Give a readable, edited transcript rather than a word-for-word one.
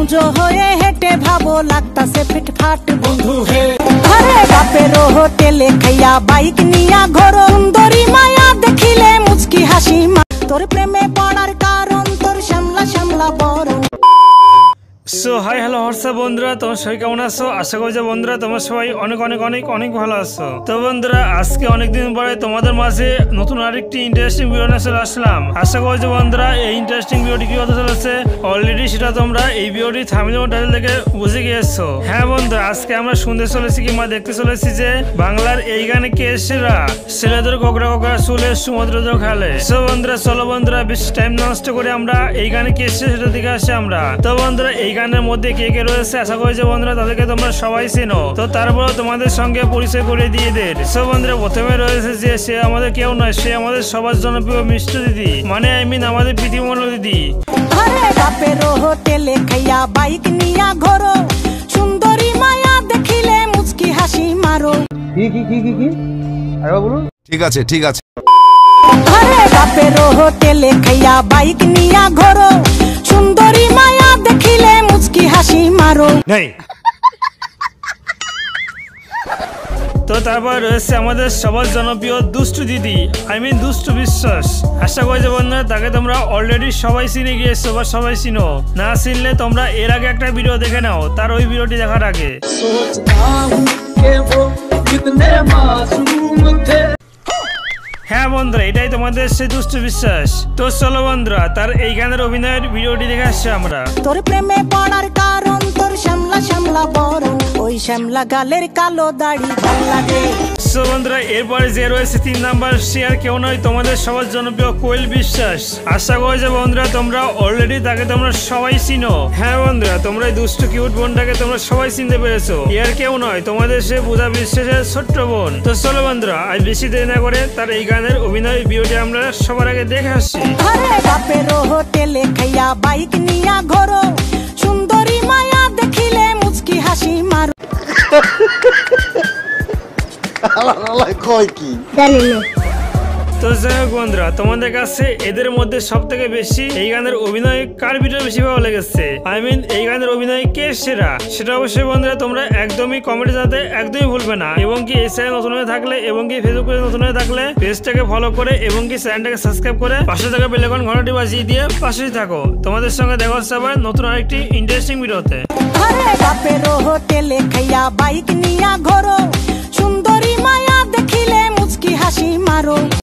মুজো হয়ে হেঁটে ভাবো লাগতাছে ফিটফাট বন্ধু হে। ঘরে বাপেরও হোটেলে খাইয়া বাইক নিয়া ঘর সুন্দরী মায়া দেখিলে মুচকি হাসি তোর প্রেমে পড়ার কারণ তোর শ্যামলা শ্যামলা বরণ। সো হাই হ্যালো হোয়াটসঅ্যাপ বন্ধুরা, তোমার সবাই কেমন আছো? আশা করি যে বন্ধুরা তোমার সবাই অনেক অনেক অনেক অনেক ভালো আছো। তো বন্ধুরা আজকে অনেকদিন পরে তোমাদের মাঝে নতুন আরেকটি ইন্টারেস্টিং ভিডিও নিয়ে চলে আসলাম। আশা করি যে বন্ধুরা এই ইন্টারেস্টিং ভিডিওটি কি হতে চলেছে অলরেডি সেটা তোমরা এই ভিডিওটি থাম্বনেল ও টাইটেল দেখে বুঝে গিয়েছো। হ্যাঁ বন্ধুরা, আজকে আমরা শুনতে চলেছি কিংবা দেখতে চলেছি যে বাংলার এই গানে কে এসেরা ছেলেদের কোকড়া কোকড়া চুলে সমুদ্র খেলে। সো বন্ধুরা চলো বন্ধুরা বেশি টাইম নষ্ট করে আমরা এই গানে কে এসেছে সেটা দিকে আসি আমরা। তো বন্ধুরা এই গানের মধ্যে কে কে রয়েছে আশা করি যে বন্ধুরা তাদেরকে তোমরা সবাই চেনো। তো তারপরে তোমাদের সঙ্গে পরিচয় করে দিয়ে দেন। সব বন্ধুরা প্রথমে রয়েছে যে সে আমাদের কেউ নয়, সে আমাদের সবার জনপ্রিয় মিষ্টি দিদি, মানে আই মিন আমাদের প্রীতিমল দিদি। ঘরে বাপেরও হোটেলে খাইয়া বাইক নিয়া ঘোরো সুন্দরী মায়া দেখিলে মুচকি হাসি মারো। কি কি কি কি কি আরে বলুন। ঠিক আছে ঠিক আছে। ঘরে বাপেরও হোটেলে খাইয়া বাইক নিয়া ঘোরো সুন্দরী মায়া দেখিলে মুচকি হাসি মারো। তো তারপর রয়েছে আমাদের সবার জনপ্রিয় দুষ্টু দিদি, আই মিন দুষ্টু বিশ্বাস। আশা করি যে বন্ধুরা তাকে তোমরা অলরেডি সবাই চিনে গিয়েছো বা সবাই চিনো। না চিনলে তোমরা এর আগে একটা ভিডিও দেখে নাও, তার ওই ভিডিওটি দেখার আগে। হ্যাঁ বন্ধুরা এটাই তোমাদের সেই দুষ্টু বিশ্বাস। তো চলো বন্ধুরা তার এই গানের অভিনয়ের ভিডিওটি দেখে আসছি আমরা। তোর প্রেমে পড়ার কারণ তোর শ্যামলা শ্যামলা বরণ ওই শ্যামলা গালের কালো দাড়ি ভাল লাগে। সো বন্ধুরা এরপরে যে রয়েছে 3 নাম্বার, সে আর কেউ নয় তোমাদের সবার জনপ্রিয় কোয়েল বিশ্বাস। আশা করি যে বন্ধুরা তোমরা অলরেডি তাকে তোমরা সবাই চিনো। হ্যাঁ বন্ধুরা তোমরা এই দুষ্টু কিউট বোনটাকে তোমরা সবাই চিনতে পেরেছো। এর কেউ নয় তোমাদের সে পূজা বিশ্বাসের ছোট্ট বোন। তো চলো বন্ধুরা আজ বেশি দেরি না করে তার এই গানের অভিনয় ভিডিওটি আমরা সবার আগে দেখে আসছি। ঘরে বাপেরও হোটেলে খাইয়া বাইক নিয়া ঘোরো সুন্দরী মায়া দেখিলে মুচকি হাসি মারো। তো যাই হোক বন্ধুরা তোমাদের কাছে এদের মধ্যে সব থেকে বেশি এই গানের অভিনয় কার ভিডিও বেশি ভালো লেগেছে, আই মিন এই গানের অভিনয় কে সেরা, সেটা অবশ্যই বন্ধুরা তোমরা একদমই কমেন্টে জানাতে একদমই ভুলবে না। এবং কি এই চ্যানেল নতুন হয়ে থাকলে এবং কি ফেসবুকে নতুন হয়ে থাকলে পেজটাকে ফলো করে এবং কি চ্যানেলটাকে সাবস্ক্রাইব করে পাশে থাকা বেল আইকন ঘন্টাটি বাজিয়ে দিয়ে পাশেই থাকো। তোমাদের সঙ্গে দেখা হচ্ছে আবার নতুন আরেকটি ইন্টারেস্টিং ভিডিওতে। ঘরে বাপেরও হোটেলে খাইয়া বাইক নিয়া ঘোরো সুন্দরী মায়া দেখিলে মুচকি হাসি মারো।